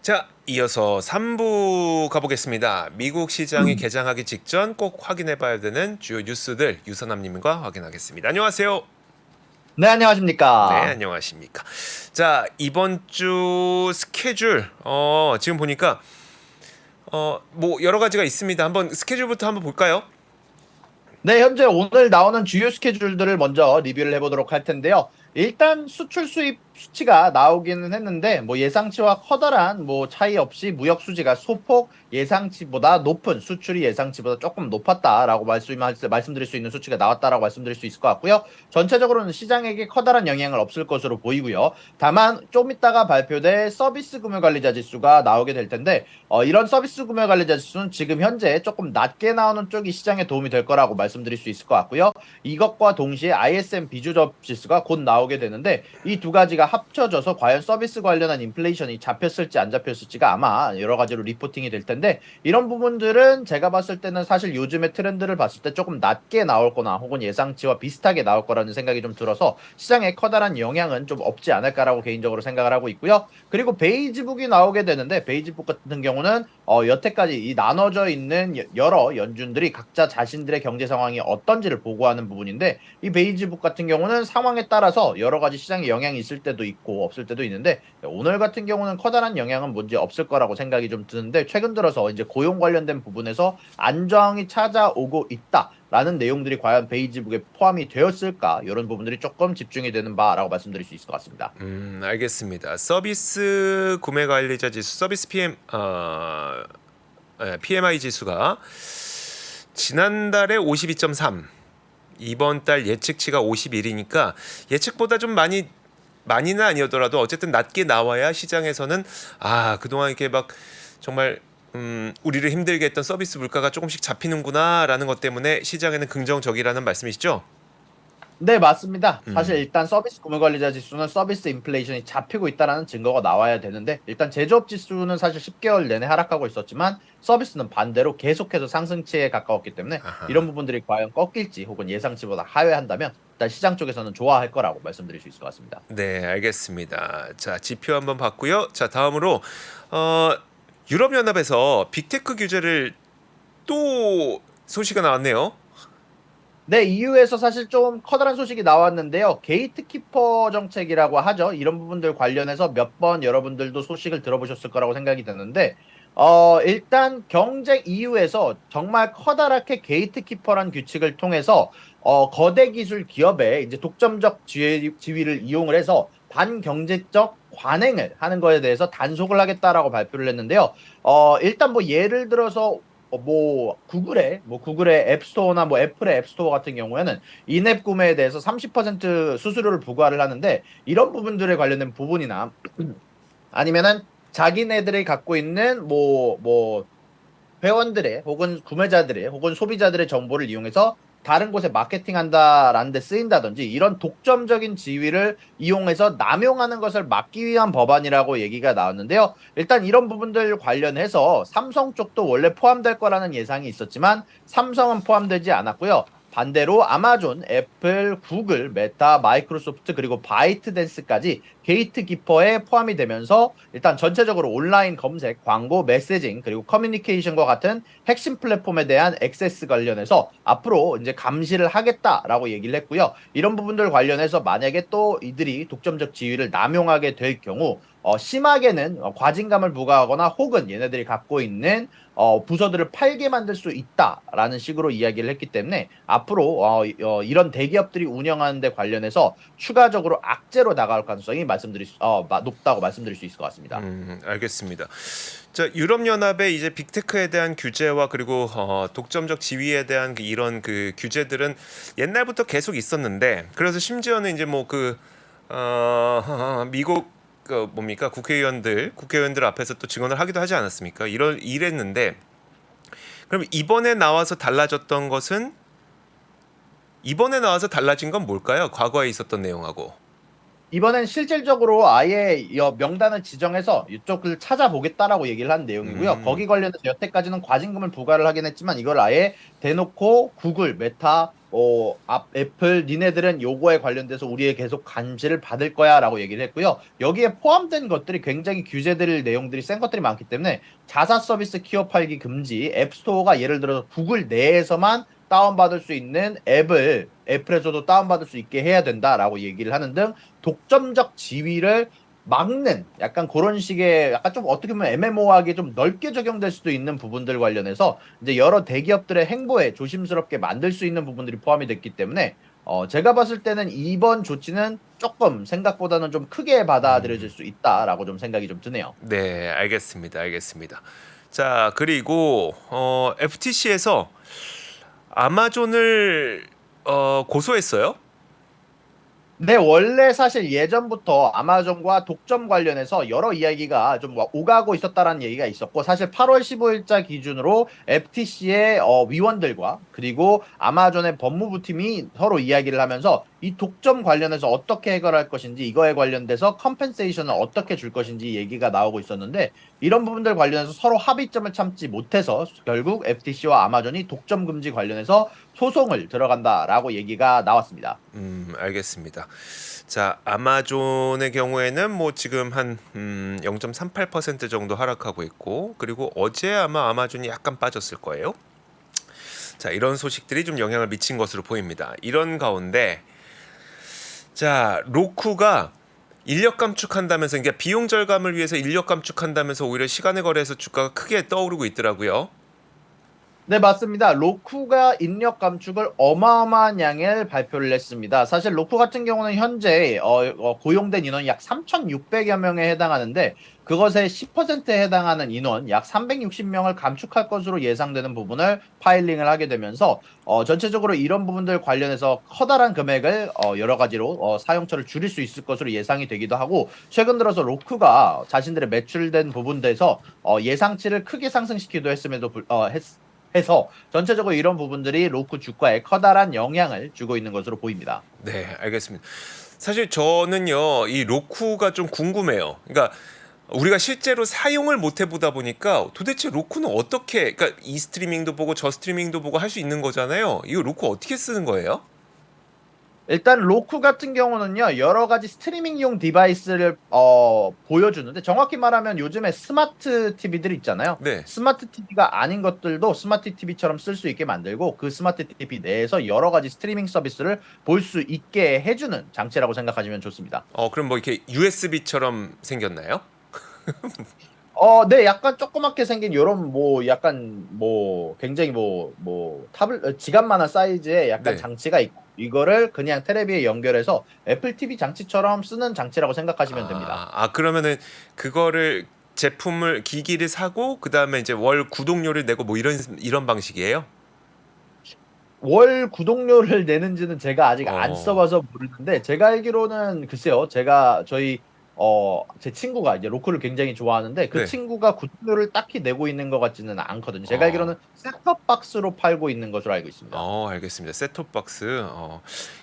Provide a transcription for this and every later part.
자, 이어서 3부 가보겠습니다. 미국 시장이 개장하기 직전 꼭 확인해봐야 되는 주요 뉴스들 유선남님과 확인하겠습니다. 안녕하세요. 네, 네, 안녕하십니까. 안녕하십니까. 자, 이번 주 스케줄 지금 보니까 뭐 여러 가지가 있습니다. 한번 스케줄부터 한번 볼까요? 네, 현재 오늘 나오는 주요 스케줄들을 먼저 리뷰를 해보도록 할 텐데요. 일단 수출 수입 수치가 나오기는 했는데 뭐 예상치와 커다란 뭐 차이 없이 무역 수지가 소폭 예상치보다 높은 수출이 예상치보다 조금 높았다라고 말씀드릴 수 있는 수치가 나왔다라고 말씀드릴 수 있을 것 같고요. 전체적으로는 시장에게 커다란 영향을 없을 것으로 보이고요. 다만 좀 이따가 발표될 서비스 구매 관리자 지수가 나오게 될 텐데 이런 서비스 구매 관리자 지수는 지금 현재 조금 낮게 나오는 쪽이 시장에 도움이 될 거라고 말씀드릴 수 있을 것 같고요. 이것과 동시에 ISM 비주접 지수가 곧 나오게 되는데 이 두 가지가 합쳐져서 과연 서비스 관련한 인플레이션이 잡혔을지 안 잡혔을지가 아마 여러 가지로 리포팅이 될 텐데 이런 부분들은 제가 봤을 때는 사실 요즘의 트렌드를 봤을 때 조금 낮게 나올 거나 혹은 예상치와 비슷하게 나올 거라는 생각이 좀 들어서 시장에 커다란 영향은 좀 없지 않을까라고 개인적으로 생각을 하고 있고요. 그리고 베이지북이 나오게 되는데 베이지북 같은 경우는 여태까지 이 나눠져 있는 여러 연준들이 각자 자신들의 경제 상황이 어떤지를 보고하는 부분인데 이 베이지북 같은 경우는 상황에 따라서 여러 가지 시장에 영향이 있을 때도 있고 없을 때도 있는데 오늘 같은 경우는 커다란 영향은 문제 없을 거라고 생각이 좀 드는데 최근 들어서 이제 고용 관련된 부분에서 안정이 찾아오고 있다라는 내용들이 과연 베이지북에 포함이 되었을까 이런 부분들이 조금 집중이 되는 바라고 말씀드릴 수 있을 것 같습니다. 알겠습니다. 서비스 구매 관리자 지수, 서비스 PMI 지수가 지난달에 52.3, 이번 달 예측치가 51이니까 예측보다 좀 많이는 아니더라도 어쨌든 낮게 나와야 시장에서는 그동안 이렇게 막 정말 우리를 힘들게 했던 서비스 물가가 조금씩 잡히는구나라는 것 때문에 시장에는 긍정적이라는 말씀이시죠? 네, 맞습니다. 사실 음. 일단 서비스 구매 관리자 지수는 서비스 인플레이션이 잡히고 있다는 증거가 나와야 되는데 일단 제조업 지수는 사실 10개월 내내 하락하고 있었지만 서비스는 반대로 계속해서 상승치에 가까웠기 때문에 이런 아하. 부분들이 과연 꺾일지 혹은 예상치보다 하회한다면 일단 시장 쪽에서는 좋아할 거라고 말씀드릴 수 있을 것 같습니다. 네, 알겠습니다. 자, 지표 한번 봤고요. 자, 다음으로 어, 유럽연합에서 빅테크 규제를 또 소식이 나왔네요. 네, EU에서 사실 좀 커다란 소식이 나왔는데요. 게이트키퍼 정책이라고 하죠. 이런 부분들 관련해서 몇 번 여러분들도 소식을 들어보셨을 거라고 생각이 드는데, 일단 경쟁 EU에서 정말 커다랗게 게이트키퍼란 규칙을 통해서, 거대 기술 기업의 이제 독점적 지위를 이용을 해서 반경제적 관행을 하는 거에 대해서 단속을 하겠다라고 발표를 했는데요. 일단 뭐 예를 들어서 뭐 구글의 앱스토어나 뭐 애플의 앱스토어 같은 경우에는 인앱 구매에 대해서 30% 수수료를 부과를 하는데 이런 부분들에 관련된 부분이나 아니면은 자기네들이 갖고 있는 회원들의 혹은 구매자들의 혹은 소비자들의 정보를 이용해서 다른 곳에 마케팅한다라는 데 쓰인다든지 이런 독점적인 지위를 이용해서 남용하는 것을 막기 위한 법안이라고 얘기가 나왔는데요. 일단 이런 부분들 관련해서 삼성 쪽도 원래 포함될 거라는 예상이 있었지만 삼성은 포함되지 않았고요. 반대로 아마존, 애플, 구글, 메타, 마이크로소프트 그리고 바이트댄스까지 게이트키퍼에 포함이 되면서 일단 전체적으로 온라인 검색, 광고, 메시징 그리고 커뮤니케이션과 같은 핵심 플랫폼에 대한 액세스 관련해서 앞으로 이제 감시를 하겠다라고 얘기를 했고요. 이런 부분들 관련해서 만약에 또 이들이 독점적 지위를 남용하게 될 경우 심하게는 과징감을 부과하거나 혹은 얘네들이 갖고 있는 부서들을 팔게 만들 수 있다라는 식으로 이야기를 했기 때문에 앞으로 이런 대기업들이 운영하는 데 관련해서 추가적으로 악재로 나갈 가능성이 높다고 말씀드릴 수 있을 것 같습니다. 알겠습니다. 자, 유럽연합의 이제 빅테크에 대한 규제와 그리고 독점적 지위에 대한 이런 그 규제들은 옛날부터 계속 있었는데, 그래서 심지어는 이제 뭐 미국 그 뭡니까 국회의원들 앞에서 또 증언을 하기도 하지 않았습니까? 이랬는데, 그럼 이번에 나와서 달라진 건 뭘까요? 과거에 있었던 내용하고. 이번엔 실질적으로 아예 이 명단을 지정해서 이쪽을 찾아보겠다라고 얘기를 한 내용이고요. 거기 음. 관련해서 여태까지는 과징금을 부과를 하긴 했지만 이걸 아예 대놓고 구글, 메타, 애플 니네들은 요거에 관련돼서 우리의 계속 감시를 받을 거야라고 얘기를 했고요. 여기에 포함된 것들이 굉장히 규제될 내용들이 센 것들이 많기 때문에 자사 서비스 키워 팔기 금지, 앱스토어가 예를 들어서 구글 내에서만 다운받을 수 있는 앱을 애플에서도 다운받을 수 있게 해야 된다라고 얘기를 하는 등 독점적 지위를 막는 약간 그런 식의 약간 좀 어떻게 보면 애매모호하게 좀 넓게 적용될 수도 있는 부분들 관련해서 이제 여러 대기업들의 행보에 조심스럽게 만들 수 있는 부분들이 포함이 됐기 때문에 제가 봤을 때는 이번 조치는 조금 생각보다는 좀 크게 받아들여질 수 있다라고 좀 생각이 좀 드네요. 네, 알겠습니다. 알겠습니다. 자, 그리고 FTC에서 아마존을 고소했어요? 네, 원래 사실 예전부터 아마존과 독점 관련해서 여러 이야기가 좀 오가고 있었다라는 얘기가 있었고, 사실 8월 15일자 기준으로 FTC의 위원들과 그리고 아마존의 법무부 팀이 서로 이야기를 하면서 이 독점 관련해서 어떻게 해결할 것인지, 이거에 관련돼서 컴펜세이션을 어떻게 줄 것인지 얘기가 나오고 있었는데, 이런 부분들 관련해서 서로 합의점을 참지 못해서 결국 FTC와 아마존이 독점 금지 관련해서 소송을 들어간다라고 얘기가 나왔습니다. 알겠습니다. 자, 아마존의 경우에는 뭐 지금 한 0.38% 정도 하락하고 있고, 그리고 어제 아마 아마존이 약간 빠졌을 거예요. 자, 이런 소식들이 좀 영향을 미친 것으로 보입니다. 이런 가운데 자, 로쿠가 인력 감축한다면서, 그러니까 비용 절감을 위해서 인력 감축한다면서 오히려 시간의 거래에서 주가가 크게 떠오르고 있더라고요. 네, 맞습니다. 로쿠가 인력 감축을 어마어마한 양을 발표를 했습니다. 사실 로쿠 같은 경우는 현재 고용된 인원이 약 3,600여 명에 해당하는데 그것의 10%에 해당하는 인원 약 360명을 감축할 것으로 예상되는 부분을 파일링을 하게 되면서 전체적으로 이런 부분들 관련해서 커다란 금액을 여러 가지로 사용처를 줄일 수 있을 것으로 예상이 되기도 하고 최근 들어서 로쿠가 자신들의 매출된 부분에서 예상치를 크게 상승시키기도 했음에도 해서 전체적으로 이런 부분들이 로쿠 주가에 커다란 영향을 주고 있는 것으로 보입니다. 네, 알겠습니다. 사실 저는요, 이 로쿠가 좀 궁금해요. 그러니까 우리가 실제로 사용을 못 해보다 보니까 도대체 로쿠는 어떻게, 그러니까 이 스트리밍도 보고 저 스트리밍도 보고 할 수 있는 거잖아요. 이거 로쿠 어떻게 쓰는 거예요? 일단 로쿠 같은 경우는요 여러 가지 스트리밍용 디바이스를 보여주는데 정확히 말하면 요즘에 스마트 TV들 있잖아요. 네. 스마트 TV가 아닌 것들도 스마트 TV처럼 쓸 수 있게 만들고 그 스마트 TV 내에서 여러 가지 스트리밍 서비스를 볼 수 있게 해주는 장치라고 생각하시면 좋습니다. 그럼 뭐 이렇게 USB처럼 생겼나요? 네, 약간 조그맣게 생긴 요런 뭐 약간 뭐 굉장히 뭐 타블 지갑만한 사이즈의 약간 네. 장치가 있고 이거를 그냥 테레비에 연결해서 애플 TV 장치처럼 쓰는 장치라고 생각하시면 됩니다. 그러면은 그거를 제품을 기기를 사고 그다음에 이제 월 구독료를 내고 뭐 이런 방식이에요? 월 구독료를 내는지는 제가 아직 안 어. 써봐서 모르는데 제가 알기로는 글쎄요. 제가 제 친구가 이제 로크를 굉장히 좋아하는데 그 네. 친구가 구독료를 딱히 내고 있는 것 같지는 않거든요. 제가 어. 알기로는 셋톱 박스로 팔고 있는 것으로 알고 있습니다. 알겠습니다. 셋톱 박스.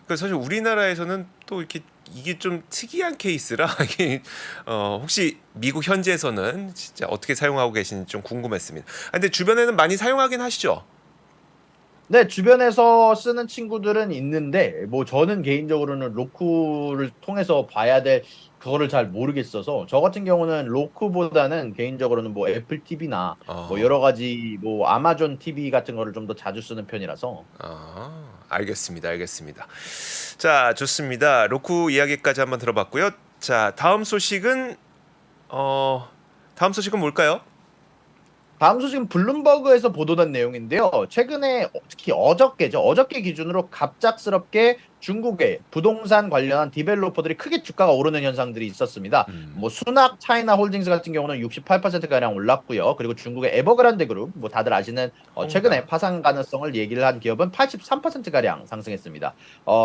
그 사실 우리나라에서는 또 이렇게 이게 좀 특이한 케이스라 이게 혹시 미국 현지에서는 진짜 어떻게 사용하고 계신지 좀 궁금했습니다. 근데 주변에는 많이 사용하긴 하시죠? 네, 주변에서 쓰는 친구들은 있는데, 뭐, 저는 개인적으로는 로쿠를 통해서 봐야 될 그거를 잘 모르겠어서, 저 같은 경우는 로쿠보다는 개인적으로는 뭐 애플 TV나 뭐 어. 여러 가지 뭐 아마존 TV 같은 거를 좀 더 자주 쓰는 편이라서. 알겠습니다. 알겠습니다. 자, 좋습니다. 로쿠 이야기까지 한번 들어봤고요. 자, 다음 소식은 뭘까요? 다음 소식은 블룸버그에서 보도된 내용인데요. 최근에 특히 어저께죠. 어저께 기준으로 갑작스럽게 중국의 부동산 관련한 디벨로퍼들이 크게 주가가 오르는 현상들이 있었습니다. 음. 뭐 수낙 차이나 홀딩스 같은 경우는 68%가량 올랐고요. 그리고 중국의 에버그란데 그룹, 뭐 다들 아시는 최근에 헝다. 파산 가능성을 얘기를 한 기업은 83%가량 상승했습니다.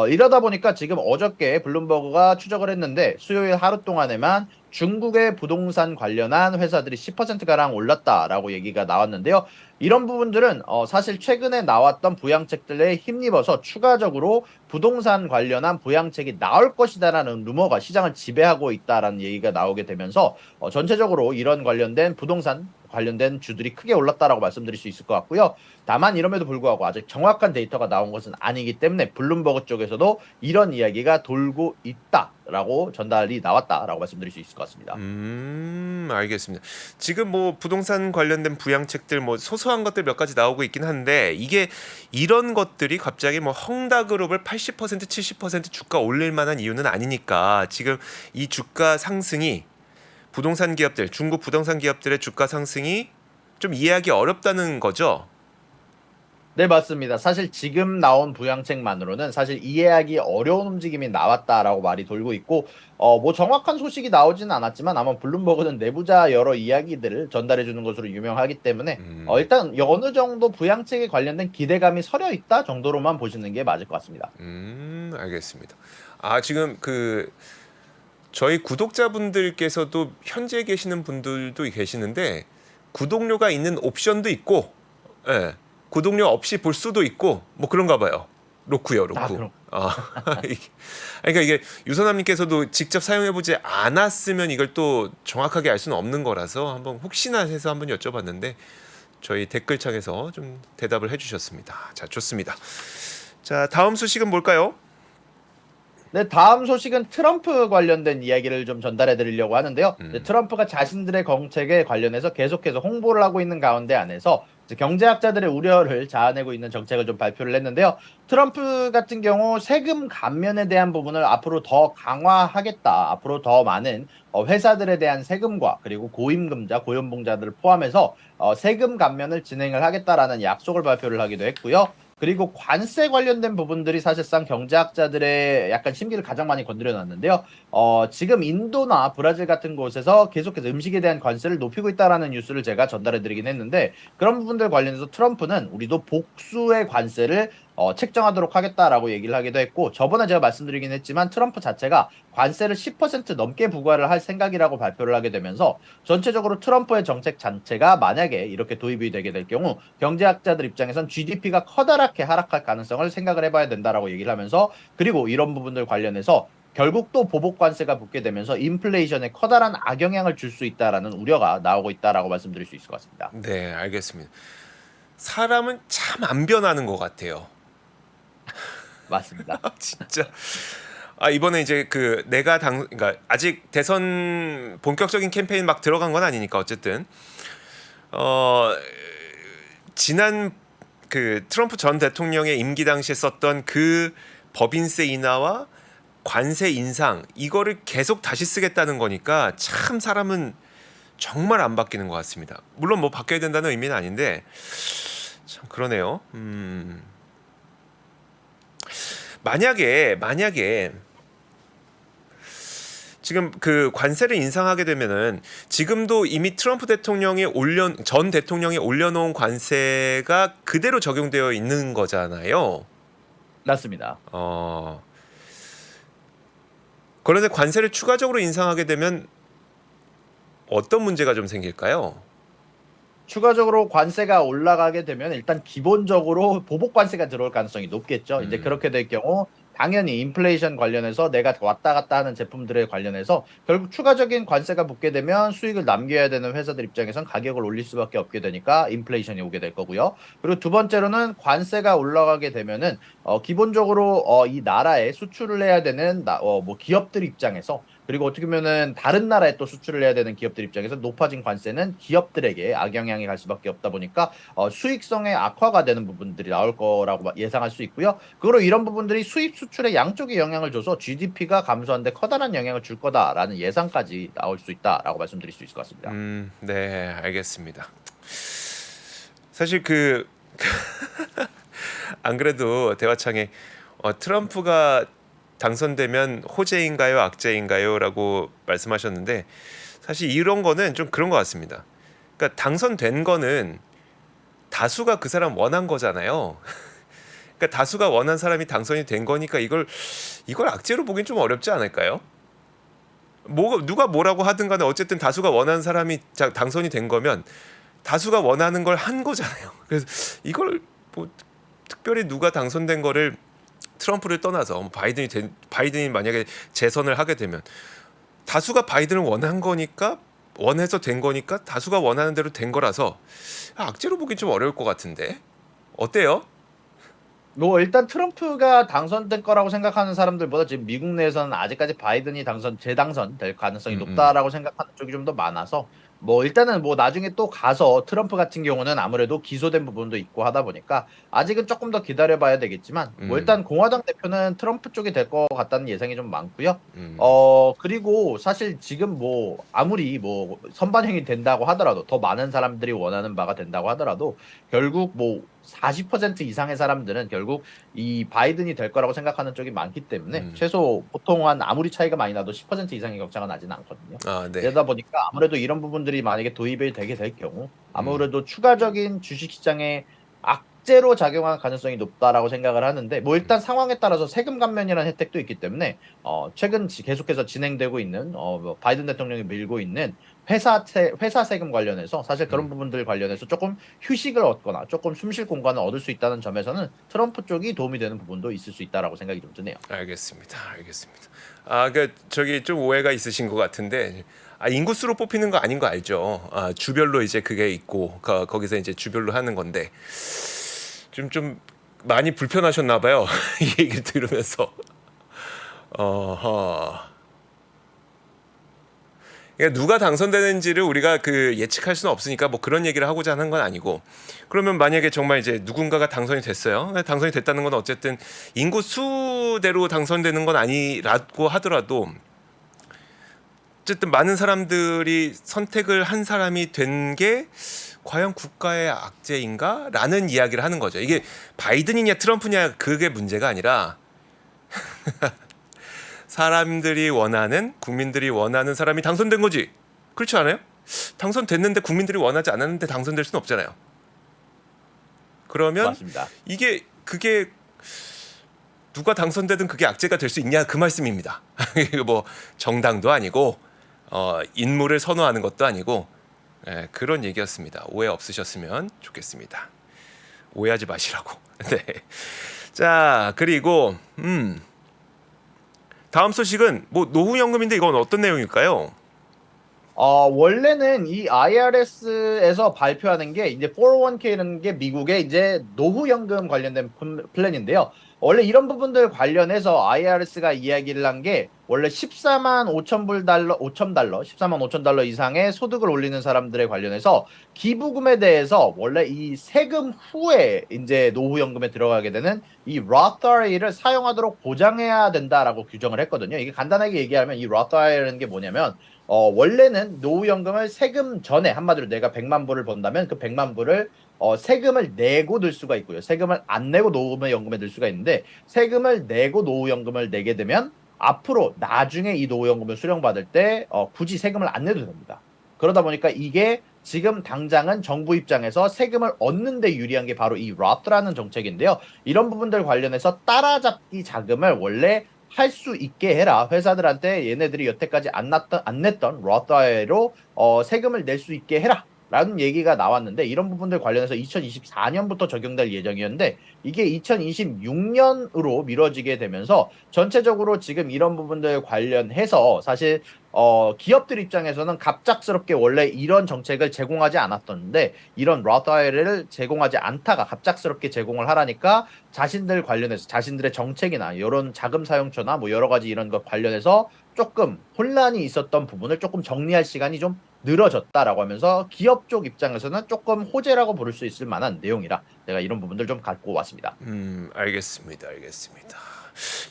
이러다 보니까 지금 어저께 블룸버그가 추적을 했는데 수요일 하루 동안에만 중국의 부동산 관련한 회사들이 10%가량 올랐다라고 얘기가 나왔는데요. 이런 부분들은 사실 최근에 나왔던 부양책들에 힘입어서 추가적으로 부동산 관련한 부양책이 나올 것이다라는 루머가 시장을 지배하고 있다라는 얘기가 나오게 되면서 전체적으로 이런 관련된 부동산 관련된 주들이 크게 올랐다라고 말씀드릴 수 있을 것 같고요. 다만 이럼에도 불구하고 아직 정확한 데이터가 나온 것은 아니기 때문에 블룸버그 쪽에서도 이런 이야기가 돌고 있다라고 전달이 나왔다라고 말씀드릴 수 있을 것 같습니다. 알겠습니다. 지금 뭐 부동산 관련된 부양책들 뭐 소소한 것들 몇 가지 나오고 있긴 한데 이게 이런 것들이 갑자기 뭐 헝다그룹을 80% 70% 주가 올릴 만한 이유는 아니니까 지금 이 주가 상승이 부동산 기업들, 중국 부동산 기업들의 주가 상승이 좀 이해하기 어렵다는 거죠. 네, 맞습니다. 사실 지금 나온 부양책만으로는 사실 이해하기 어려운 움직임이 나왔다라고 말이 돌고 있고, 뭐 정확한 소식이 나오지는 않았지만 아마 블룸버그는 내부자 여러 이야기들을 전달해 주는 것으로 유명하기 때문에 일단 어느 정도 부양책에 관련된 기대감이 서려 있다 정도로만 보시는 게 맞을 것 같습니다. 알겠습니다. 아, 지금 그 저희 구독자분들께서도 현재 계시는 분들도 계시는데 구독료가 있는 옵션도 있고, 예, 구독료 없이 볼 수도 있고 뭐 그런가 봐요. 로쿠요, 로쿠. 그럼. 그러니까 이게 유선남님께서도 직접 사용해보지 않았으면 이걸 또 정확하게 알 수는 없는 거라서 한번 혹시나 해서 한번 여쭤봤는데 저희 댓글창에서 좀 대답을 해주셨습니다. 자, 좋습니다. 자, 다음 소식은 뭘까요? 네, 다음 소식은 트럼프 관련된 이야기를 좀 전달해 드리려고 하는데요. 이제 트럼프가 자신들의 정책에 관련해서 계속해서 홍보를 하고 있는 가운데 안에서 이제 경제학자들의 우려를 자아내고 있는 정책을 좀 발표를 했는데요. 트럼프 같은 경우 세금 감면에 대한 부분을 앞으로 더 강화하겠다. 앞으로 더 많은 회사들에 대한 세금과 그리고 고임금자, 고연봉자들을 포함해서 세금 감면을 진행을 하겠다라는 약속을 발표를 하기도 했고요. 그리고 관세 관련된 부분들이 사실상 경제학자들의 약간 심기를 가장 많이 건드려 놨는데요. 지금 인도나 브라질 같은 곳에서 계속해서 음식에 대한 관세를 높이고 있다라는 뉴스를 제가 전달해 드리긴 했는데 그런 부분들 관련해서 트럼프는 우리도 복수의 관세를 책정하도록 하겠다라고 얘기를 하기도 했고 저번에 제가 말씀드리긴 했지만 트럼프 자체가 관세를 10% 넘게 부과를 할 생각이라고 발표를 하게 되면서 전체적으로 트럼프의 정책 자체가 만약에 이렇게 도입이 되게 될 경우 경제학자들 입장에선 GDP가 커다랗게 하락할 가능성을 생각을 해봐야 된다라고 얘기를 하면서 그리고 이런 부분들 관련해서 결국 또 보복 관세가 붙게 되면서 인플레이션에 커다란 악영향을 줄 수 있다라는 우려가 나오고 있다라고 말씀드릴 수 있을 것 같습니다. 네, 알겠습니다. 사람은 참 안 변하는 것 같아요. 맞습니다. 진짜. 아, 이번에 이제 그 내가 그러니까 아직 대선 본격적인 캠페인 막 들어간 건 아니니까 어쨌든 지난 그 트럼프 전 대통령의 임기 당시에 썼던 그 법인세 인하와 관세 인상 이거를 계속 다시 쓰겠다는 거니까 참 사람은 정말 안 바뀌는 것 같습니다. 물론 뭐 바뀌어야 된다는 의미는 아닌데 참 그러네요. 만약에 지금 그 관세를 인상하게 되면은 지금도 이미 트럼프 대통령이 전 대통령이 올려놓은 관세가 그대로 적용되어 있는 거잖아요. 맞습니다. 그런데 관세를 추가적으로 인상하게 되면 어떤 문제가 좀 생길까요? 추가적으로 관세가 올라가게 되면 일단 기본적으로 보복 관세가 들어올 가능성이 높겠죠. 이제 그렇게 될 경우 당연히 인플레이션 관련해서 내가 왔다 갔다 하는 제품들에 관련해서 결국 추가적인 관세가 붙게 되면 수익을 남겨야 되는 회사들 입장에선 가격을 올릴 수밖에 없게 되니까 인플레이션이 오게 될 거고요. 그리고 두 번째로는 관세가 올라가게 되면은 기본적으로 이 나라에 수출을 해야 되는 뭐 기업들 입장에서 그리고 어떻게 보면은 다른 나라에 또 수출을 해야 되는 기업들 입장에서 높아진 관세는 기업들에게 악영향이 갈 수밖에 없다 보니까 수익성의 악화가 되는 부분들이 나올 거라고 예상할 수 있고요. 그리고 이런 부분들이 수입 수출에 양쪽에 영향을 줘서 GDP가 감소하는데 커다란 영향을 줄 거다라는 예상까지 나올 수 있다라고 말씀드릴 수 있을 것 같습니다. 네, 알겠습니다. 사실 그 안 그래도 대화창에 트럼프가 당선되면 호재인가요, 악재인가요?라고 말씀하셨는데 사실 이런 거는 좀 그런 것 같습니다. 그러니까 당선된 거는 다수가 그 사람 원한 거잖아요. 그러니까 다수가 원한 사람이 당선이 된 거니까 이걸 악재로 보긴 좀 어렵지 않을까요? 누가 뭐라고 하든 간에 어쨌든 다수가 원하는 사람이 당선이 된 거면 다수가 원하는 걸 한 거잖아요. 그래서 이걸 뭐 특별히 누가 당선된 거를 트럼프를 떠나서 바이든이 만약에 재선을 하게 되면 다수가 바이든을 원한 거니까 원해서 된 거니까 다수가 원하는 대로 된 거라서 악재로 보기 좀 어려울 것 같은데 어때요? 뭐 일단 트럼프가 당선될 거라고 생각하는 사람들보다 지금 미국 내에서는 아직까지 바이든이 재당선될 가능성이 음. 높다라고 생각하는 쪽이 좀 더 많아서 뭐 일단은 뭐 나중에 또 가서 트럼프 같은 경우는 아무래도 기소된 부분도 있고 하다 보니까 아직은 조금 더 기다려봐야 되겠지만 뭐 음. 일단 공화당 대표는 트럼프 쪽이 될 것 같다는 예상이 좀 많고요. 음. 그리고 사실 지금 뭐 아무리 뭐 선반영이 된다고 하더라도 더 많은 사람들이 원하는 바가 된다고 하더라도 결국 뭐 40% 이상의 사람들은 결국 이 바이든이 될 거라고 생각하는 쪽이 많기 때문에 음. 최소 보통 한 아무리 차이가 많이 나도 10% 이상의 격차가 나지는 않거든요. 아, 네. 그러다 보니까 아무래도 이런 부분들이 만약에 도입이 되게 될 경우 음. 아무래도 추가적인 주식시장에 악재로 작용할 가능성이 높다라고 생각을 하는데 뭐 일단 상황에 따라서 세금 감면이라는 혜택도 있기 때문에 최근 계속해서 진행되고 있는 뭐 바이든 대통령이 밀고 있는 회사 세금 관련해서 사실 그런 음. 부분들 관련해서 조금 휴식을 얻거나 조금 숨쉴 공간을 얻을 수 있다는 점에서는 트럼프 쪽이 도움이 되는 부분도 있을 수 있다라고 생각이 좀 드네요. 알겠습니다. 알겠습니다. 아, 그 저기 좀 오해가 있으신 것 같은데 인구수로 뽑히는 거 아닌 거 알죠? 주별로 이제 그게 있고 거기서 이제 주별로 하는 건데 좀 많이 불편하셨나 봐요. 이 얘기를 들으면서. 어허. 그러니까 누가 당선되는지를 우리가 그 예측할 수는 없으니까 뭐 그런 얘기를 하고자 하는 건 아니고 그러면 만약에 정말 이제 누군가가 당선이 됐어요. 당선이 됐다는 건 어쨌든 인구 수대로 당선되는 건 아니라고 하더라도 어쨌든 많은 사람들이 선택을 한 사람이 된 게 과연 국가의 악재인가라는 이야기를 하는 거죠. 이게 바이든이냐 트럼프냐 그게 문제가 아니라 사람들이 원하는 국민들이 원하는 사람이 당선된 거지. 그렇지 않아요? 당선됐는데 국민들이 원하지 않았는데 당선될 수는 없잖아요. 그러면 맞습니다. 그게 누가 당선되든 그게 악재가 될 수 있냐 그 말씀입니다. 이거 뭐 정당도 아니고 인물을 선호하는 것도 아니고 그런 얘기였습니다. 오해 없으셨으면 좋겠습니다. 오해하지 마시라고. 네. 자, 그리고 다음 소식은 뭐 노후연금인데 이건 어떤 내용일까요? 원래는 이 IRS에서 발표하는 게 이제 401k라는 게 미국의 이제 노후연금 관련된 플랜인데요. 원래 이런 부분들 관련해서 IRS가 이야기를 한 게 원래 14만 5천 불 달러, 5천 달러, 14만 5천 달러 이상의 소득을 올리는 사람들에 관련해서 기부금에 대해서 원래 이 세금 후에 이제 노후연금에 들어가게 되는 이 Roth IRA를 사용하도록 보장해야 된다라고 규정을 했거든요. 이게 간단하게 얘기하면 이 Roth IRA라는 게 뭐냐면 원래는 노후연금을 세금 전에 한마디로 내가 100만 불을 번다면 그 100만 불을 세금을 내고 들 수가 있고요. 세금을 안 내고 노후연금에 들 수가 있는데 세금을 내고 노후연금을 내게 되면 앞으로 나중에 이 노후연금을 수령받을 때 굳이 세금을 안 내도 됩니다. 그러다 보니까 이게 지금 당장은 정부 입장에서 세금을 얻는 데 유리한 게 바로 이 Roth라는 정책인데요. 이런 부분들 관련해서 따라잡기 자금을 원래 할 수 있게 해라. 회사들한테 얘네들이 여태까지 안 냈던 로스아이로 세금을 낼 수 있게 해라. 라는 얘기가 나왔는데 이런 부분들 관련해서 2024년부터 적용될 예정이었는데 이게 2026년으로 미뤄지게 되면서 전체적으로 지금 이런 부분들 관련해서 사실 기업들 입장에서는 갑작스럽게 원래 이런 정책을 제공하지 않았던데 이런 로스아이를 제공하지 않다가 갑작스럽게 제공을 하라니까 자신들 관련해서 자신들의 정책이나 이런 자금 사용처나 뭐 여러 가지 이런 것 관련해서 조금 혼란이 있었던 부분을 조금 정리할 시간이 좀 늘어졌다라고 하면서 기업 쪽 입장에서는 조금 호재라고 부를 수 있을 만한 내용이라 제가 이런 부분들 좀 갖고 왔습니다. 알겠습니다. 알겠습니다.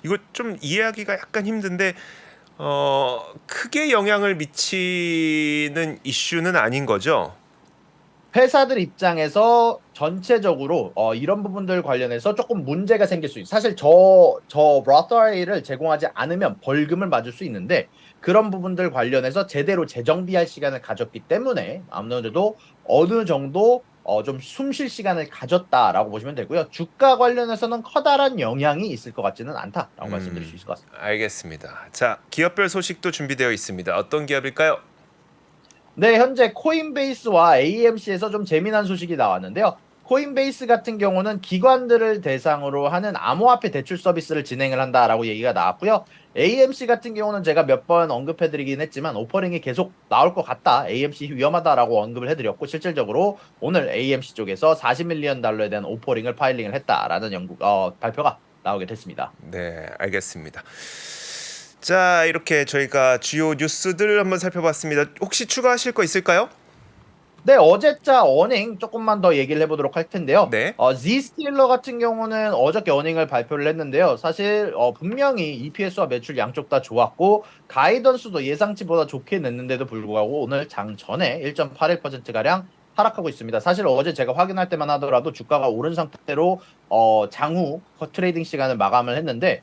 이거 좀 이해하기가 약간 힘든데 크게 영향을 미치는 이슈는 아닌 거죠? 회사들 입장에서 전체적으로 이런 부분들 관련해서 조금 문제가 생길 수 있어요. 사실 저 브로더웨이를 제공하지 않으면 벌금을 맞을 수 있는데 그런 부분들 관련해서 제대로 재정비할 시간을 가졌기 때문에 아무래도 어느 정도 좀 숨 쉴 시간을 가졌다라고 보시면 되고요. 주가 관련해서는 커다란 영향이 있을 것 같지는 않다라고 말씀드릴 수 있을 것 같습니다. 알겠습니다. 자, 기업별 소식도 준비되어 있습니다. 어떤 기업일까요? 네, 현재 코인베이스와 AMC에서 좀 재미난 소식이 나왔는데요. 코인베이스 같은 경우는 기관들을 대상으로 하는 암호화폐 대출 서비스를 진행을 한다라고 얘기가 나왔고요. AMC 같은 경우는 제가 몇 번 언급해드리긴 했지만 오퍼링이 계속 나올 것 같다. AMC 위험하다라고 언급을 해드렸고 실질적으로 오늘 AMC 쪽에서 40밀리언 달러에 대한 오퍼링을 파일링을 했다라는 발표가 나오게 됐습니다. 네, 알겠습니다. 자, 이렇게 저희가 주요 뉴스들 한번 살펴봤습니다. 혹시 추가하실 거 있을까요? 네, 어제자 어닝 조금만 더 얘기를 해보도록 할 텐데요. 네. Z스틸러 같은 경우는 어저께 어닝을 발표를 했는데요. 사실 분명히 EPS와 매출 양쪽 다 좋았고 가이던스도 예상치보다 좋게 냈는데도 불구하고 오늘 장 전에 1.81%가량 하락하고 있습니다. 사실 어제 제가 확인할 때만 하더라도 주가가 오른 상태로 장후 트레이딩 시간을 마감을 했는데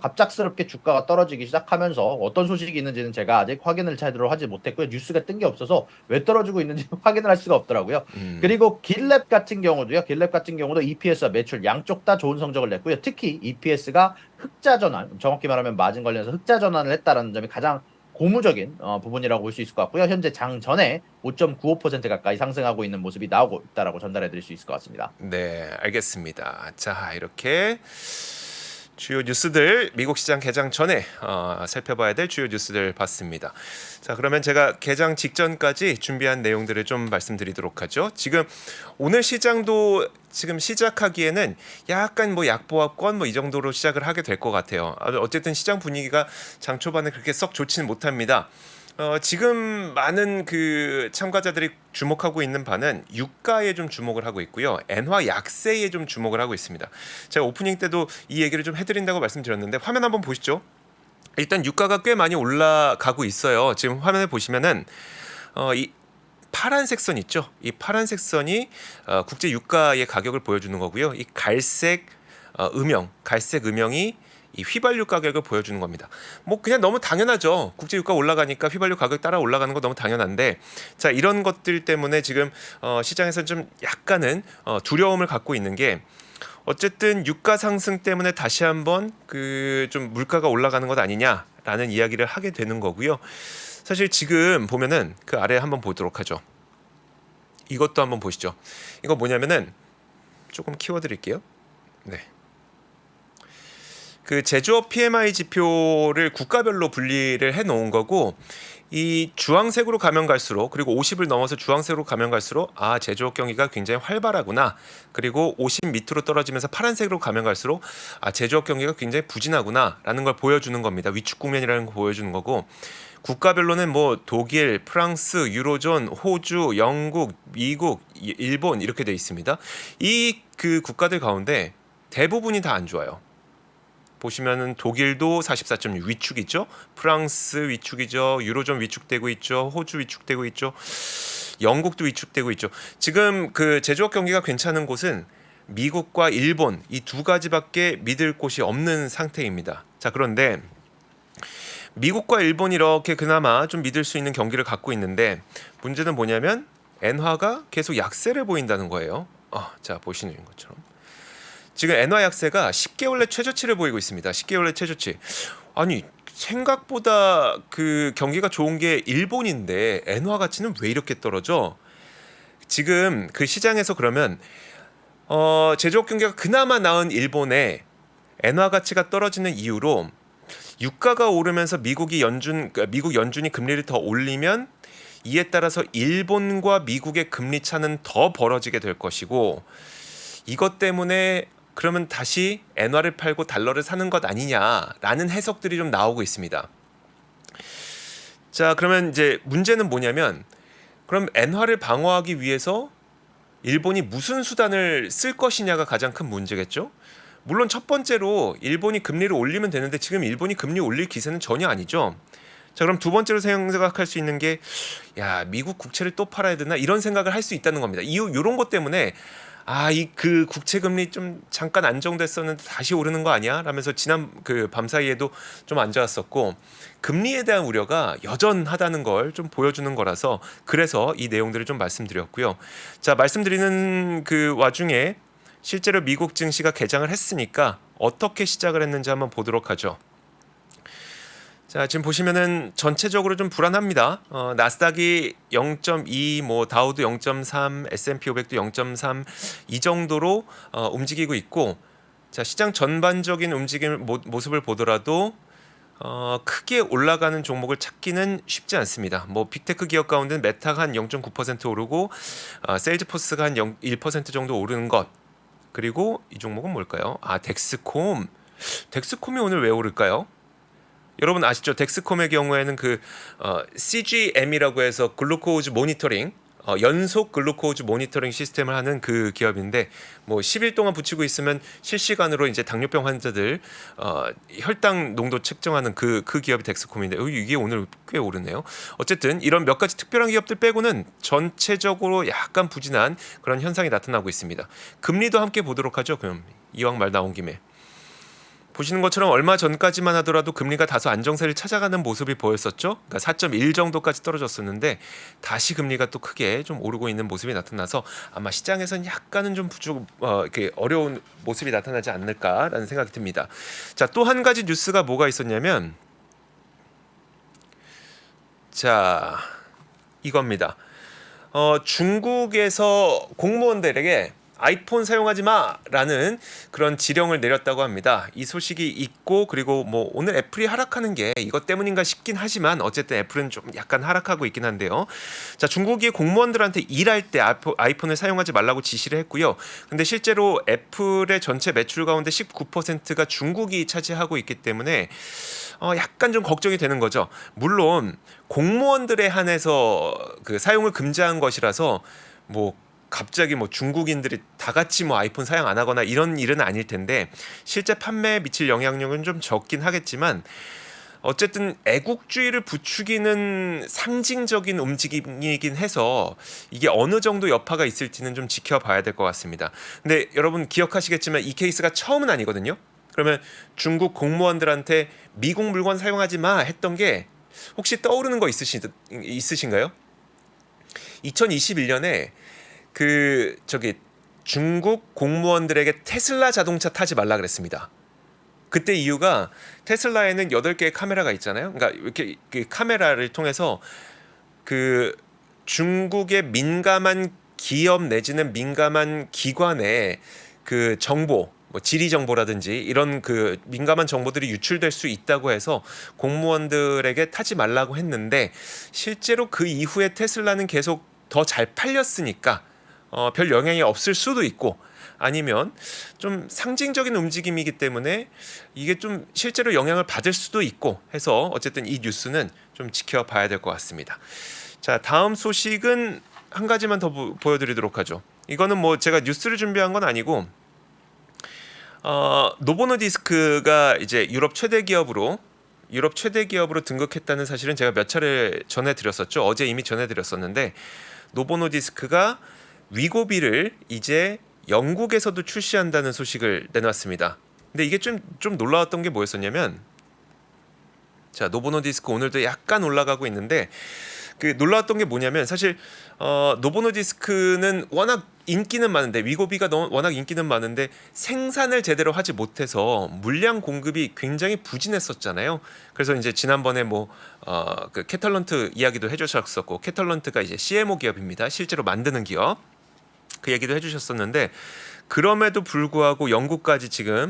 갑작스럽게 주가가 떨어지기 시작하면서 어떤 소식이 있는지는 제가 아직 확인을 제대로 하지 못했고요. 뉴스가 뜬 게 없어서 왜 떨어지고 있는지 확인을 할 수가 없더라고요. 그리고 길랩 같은 경우도요. 길랩 같은 경우도 EPS와 매출 양쪽 다 좋은 성적을 냈고요. 특히 EPS가 흑자 전환, 정확히 말하면 마진 관련해서 흑자 전환을 했다는 점이 가장 고무적인 부분이라고 볼 수 있을 것 같고요. 현재 장 전에 5.95% 가까이 상승하고 있는 모습이 나오고 있다라고 전달해 드릴 수 있을 것 같습니다. 네, 알겠습니다. 자, 이렇게 주요 뉴스들 미국 시장 개장 전에 살펴봐야 될 주요 뉴스들 봤습니다. 자, 그러면 제가 개장 직전까지 준비한 내용들을 좀 말씀드리도록 하죠. 지금 오늘 시장도 지금 시작하기에는 약간 뭐 약보합권 뭐 이 정도로 시작을 하게 될 것 같아요. 어쨌든 시장 분위기가 장 초반에 그렇게 썩 좋지는 못합니다. 지금 많은 그 참가자들이 주목하고 있는 바는 유가에 좀 주목을 하고 있고요. 엔화 약세에 좀 주목을 하고 있습니다. 제가 오프닝 때도 이 얘기를 좀 해드린다고 말씀드렸는데 화면 한번 보시죠. 일단 유가가 꽤 많이 올라가고 있어요. 지금 화면에 보시면은 이 파란색 선 있죠. 이 파란색 선이 국제 유가의 가격을 보여주는 거고요. 이 갈색 음영이 이 휘발유 가격을 보여주는 겁니다. 뭐 그냥 너무 당연하죠. 국제 유가 올라가니까 휘발유 가격 따라 올라가는 거 너무 당연한데, 자, 이런 것들 때문에 지금 시장에서 좀 약간은 두려움을 갖고 있는 게, 어쨌든 유가 상승 때문에 다시 한번 그 좀 물가가 올라가는 것 아니냐라는 이야기를 하게 되는 거고요. 사실 지금 보면은 그 아래 한번 보도록 하죠. 이것도 한번 보시죠. 이거 뭐냐면은 조금 키워드릴게요. 네. 그 제조업 PMI 지표를 국가별로 분리를 해 놓은 거고, 이 주황색으로 가면 갈수록, 그리고 50을 넘어서 주황색으로 가면 갈수록 제조업 경기가 굉장히 활발하구나. 그리고 50 밑으로 떨어지면서 파란색으로 가면 갈수록 제조업 경기가 굉장히 부진하구나라는 걸 보여주는 겁니다. 위축 국면이라는 걸 보여주는 거고, 국가별로는 뭐 독일, 프랑스, 유로존, 호주, 영국, 미국, 일본 이렇게 돼 있습니다. 이 그 국가들 가운데 대부분이 다 안 좋아요. 보시면은 독일도 44.6 위축이죠. 프랑스 위축이죠. 유로존 위축되고 있죠. 호주 위축되고 있죠. 영국도 위축되고 있죠. 지금 그 제조업 경기가 괜찮은 곳은 미국과 일본 이 두 가지밖에 믿을 곳이 없는 상태입니다. 자, 그런데 미국과 일본이 이렇게 그나마 좀 믿을 수 있는 경기를 갖고 있는데, 문제는 뭐냐면 엔화가 계속 약세를 보인다는 거예요. 자, 보시는 것처럼 지금 엔화 약세가 10개월 내 최저치를 보이고 있습니다. 10개월 내 최저치. 아니, 생각보다 그 경기가 좋은 게 일본인데 엔화 가치는 왜 이렇게 떨어져? 지금 그 시장에서 그러면 제조업 경기가 그나마 나은 일본의 엔화 가치가 떨어지는 이유로, 유가가 오르면서 미국 연준이 금리를 더 올리면 이에 따라서 일본과 미국의 금리 차는 더 벌어지게 될 것이고, 이것 때문에 그러면 다시 엔화를 팔고 달러를 사는 것 아니냐라는 해석들이 좀 나오고 있습니다. 자, 그러면 이제 문제는 뭐냐면, 그럼 엔화를 방어하기 위해서 일본이 무슨 수단을 쓸 것이냐가 가장 큰 문제겠죠. 물론 첫 번째로 일본이 금리를 올리면 되는데 지금 일본이 금리 올릴 기세는 전혀 아니죠. 자, 그럼 두 번째로 생각할 수 있는 게, 야, 미국 국채를 또 팔아야 되나, 이런 생각을 할 수 있다는 겁니다. 이런 것 때문에 이 그 국채 금리 좀 잠깐 안정됐었는데 다시 오르는 거 아니야? 라면서 지난 그 밤 사이에도 좀 안 좋았었고, 금리에 대한 우려가 여전하다는 걸 좀 보여주는 거라서, 그래서 이 내용들을 좀 말씀드렸고요. 자, 말씀드리는 그 와중에 실제로 미국 증시가 개장을 했으니까 어떻게 시작을 했는지 한번 보도록 하죠. 자, 지금 보시면은 전체적으로 좀 불안합니다. 나스닥이 0.2, 뭐 다우도 0.3, S&P 500도 0.3 이 정도로 움직이고 있고, 자, 시장 전반적인 움직임 모습을 보더라도 크게 올라가는 종목을 찾기는 쉽지 않습니다. 뭐 빅테크 기업 가운데는 메타가 한 0.9% 오르고, 세일즈포스가 한 1% 정도 오르는 것. 그리고 이 종목은 뭘까요? 아, 덱스콤. 덱스콤이 오늘 왜 오를까요? 여러분 아시죠? 덱스콤의 경우에는 그 CGM이라고 해서 글루코즈 모니터링, 연속 글루코즈 모니터링 시스템을 하는 그 기업인데, 뭐 10일 동안 붙이고 있으면 실시간으로 이제 당뇨병 환자들 혈당 농도 측정하는 그 기업이 덱스콤인데, 이게 오늘 꽤 오르네요. 어쨌든 이런 몇 가지 특별한 기업들 빼고는 전체적으로 약간 부진한 그런 현상이 나타나고 있습니다. 금리도 함께 보도록 하죠. 그럼 이왕 말 나온 김에. 보시는 것처럼 얼마 전까지만 하더라도 금리가 다소 안정세를 찾아가는 모습이 보였었죠. 그러니까 4.1 정도까지 떨어졌었는데 다시 금리가 또 크게 좀 오르고 있는 모습이 나타나서 아마 시장에서는 약간은 좀 이렇게 어려운 모습이 나타나지 않을까라는 생각이 듭니다. 자, 또 한 가지 뉴스가 뭐가 있었냐면, 자, 이겁니다. 중국에서 공무원들에게 아이폰 사용하지 마라는 그런 지령을 내렸다고 합니다. 이 소식이 있고, 그리고 뭐 오늘 애플이 하락하는 게 이것 때문인가 싶긴 하지만 어쨌든 애플은 좀 약간 하락하고 있긴 한데요. 자, 중국이 공무원들한테 일할 때 아이폰을 사용하지 말라고 지시를 했고요. 근데 실제로 애플의 전체 매출 가운데 19%가 중국이 차지하고 있기 때문에 약간 좀 걱정이 되는 거죠. 물론 공무원들에 한해서 그 사용을 금지한 것이라서 뭐 갑자기 뭐 중국인들이 다 같이 뭐 아이폰 사용 안 하거나 이런 일은 아닐 텐데, 실제 판매에 미칠 영향력은 좀 적긴 하겠지만 어쨌든 애국주의를 부추기는 상징적인 움직임이긴 해서 이게 어느 정도 여파가 있을지는 좀 지켜봐야 될 것 같습니다. 근데 여러분 기억하시겠지만 이 케이스가 처음은 아니거든요. 그러면 중국 공무원들한테 미국 물건 사용하지 마 했던 게 혹시 떠오르는 거 있으신가요? 2021년에 중국 공무원들에게 테슬라 자동차 타지 말라 그랬습니다. 그때 이유가 테슬라에는 8개의 카메라가 있잖아요. 그러니까 이렇게 그 카메라를 통해서 그 중국의 민감한 기업 내지는 민감한 기관의 그 정보, 뭐 지리 정보라든지 이런 그 민감한 정보들이 유출될 수 있다고 해서 공무원들에게 타지 말라고 했는데, 실제로 그 이후에 테슬라는 계속 더 잘 팔렸으니까 별 영향이 없을 수도 있고, 아니면 좀 상징적인 움직임이기 때문에 이게 좀 실제로 영향을 받을 수도 있고 해서 어쨌든 이 뉴스는 좀 지켜봐야 될 것 같습니다. 자, 다음 소식은 한 가지만 더 보여드리도록 하죠. 이거는 뭐 제가 뉴스를 준비한 건 아니고, 노보노디스크가 이제 유럽 최대 기업으로 등극했다는 사실은 제가 몇 차례 전해드렸었죠. 어제 이미 전해드렸었는데, 노보노디스크가 위고비를 이제 영국에서도 출시한다는 소식을 내놨습니다. 근데 이게 좀 놀라웠던 게 뭐였었냐면, 자, 노보노디스크 오늘도 약간 올라가고 있는데, 그 놀라웠던 게 뭐냐면, 사실 노보노디스크는 워낙 인기는 많은데, 위고비가 워낙 인기는 많은데 생산을 제대로 하지 못해서 물량 공급이 굉장히 부진했었잖아요. 그래서 이제 지난번에 그 캐털런트 이야기도 해주셨었고, 캐털런트가 이제 CMO 기업입니다. 실제로 만드는 기업. 그 얘기도 해주셨었는데, 그럼에도 불구하고 영국까지 지금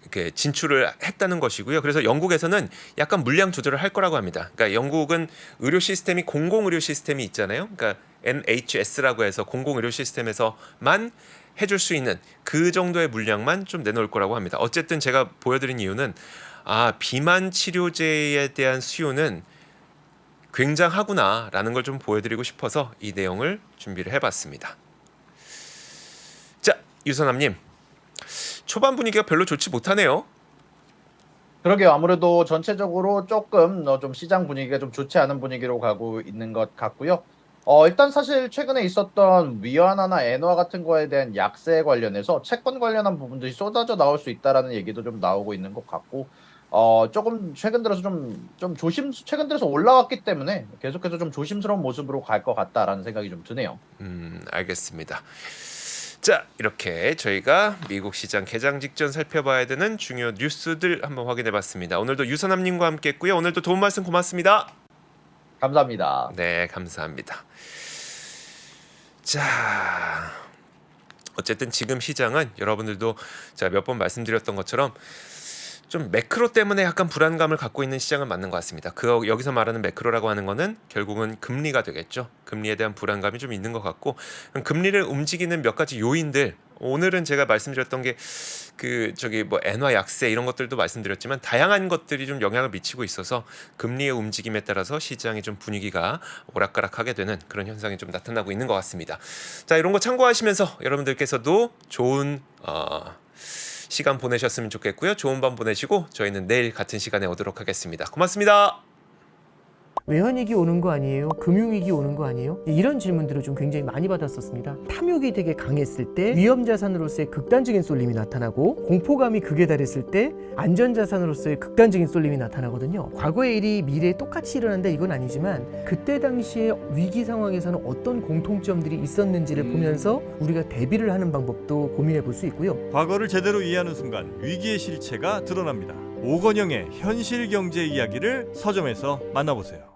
이렇게 진출을 했다는 것이고요. 그래서 영국에서는 약간 물량 조절을 할 거라고 합니다. 그러니까 영국은 의료 시스템이 공공 의료 시스템이 있잖아요. 그러니까 NHS라고 해서 공공 의료 시스템에서만 해줄 수 있는 그 정도의 물량만 좀 내놓을 거라고 합니다. 어쨌든 제가 보여드린 이유는 비만 치료제에 대한 수요는 굉장하구나라는 걸 좀 보여드리고 싶어서 이 내용을 준비를 해봤습니다. 자, 유선남님, 초반 분위기가 별로 좋지 못하네요. 그러게요. 아무래도 전체적으로 조금 좀 시장 분위기가 좀 좋지 않은 분위기로 가고 있는 것 같고요. 일단 사실 최근에 있었던 위안화나 엔화 같은 거에 대한 약세 관련해서 채권 관련한 부분들이 쏟아져 나올 수 있다라는 얘기도 좀 나오고 있는 것 같고, 조금 최근 들어서 최근 들어서 올라왔기 때문에 계속해서 좀 조심스러운 모습으로 갈 것 같다라는 생각이 좀 드네요. 알겠습니다. 자, 이렇게 저희가 미국 시장 개장 직전 살펴봐야 되는 중요 뉴스들 한번 확인해봤습니다. 오늘도 유선남님과 함께했고요. 오늘도 도움 말씀 고맙습니다. 감사합니다. 네, 감사합니다. 자, 어쨌든 지금 시장은 여러분들도 제가 몇 번 말씀드렸던 것처럼 좀 매크로 때문에 약간 불안감을 갖고 있는 시장은 맞는 것 같습니다. 여기서 말하는 매크로라고 하는 거는 결국은 금리가 되겠죠. 금리에 대한 불안감이 좀 있는 것 같고, 금리를 움직이는 몇 가지 요인들, 오늘은 제가 말씀드렸던 게 엔화 약세 이런 것들도 말씀드렸지만 다양한 것들이 좀 영향을 미치고 있어서 금리의 움직임에 따라서 시장의 좀 분위기가 오락가락하게 되는 그런 현상이 좀 나타나고 있는 것 같습니다. 자, 이런 거 참고하시면서 여러분들께서도 좋은 시간 보내셨으면 좋겠고요. 좋은 밤 보내시고 저희는 내일 같은 시간에 오도록 하겠습니다. 고맙습니다. 외환위기 오는 거 아니에요? 금융위기 오는 거 아니에요? 이런 질문들을 좀 굉장히 많이 받았었습니다. 탐욕이 되게 강했을 때 위험자산으로서의 극단적인 쏠림이 나타나고, 공포감이 극에 달했을 때 안전자산으로서의 극단적인 쏠림이 나타나거든요. 과거의 일이 미래에 똑같이 일어난다 이건 아니지만 그때 당시에 위기 상황에서는 어떤 공통점들이 있었는지를 보면서 우리가 대비를 하는 방법도 고민해 볼 수 있고요. 과거를 제대로 이해하는 순간 위기의 실체가 드러납니다. 오건영의 현실 경제 이야기를 서점에서 만나보세요.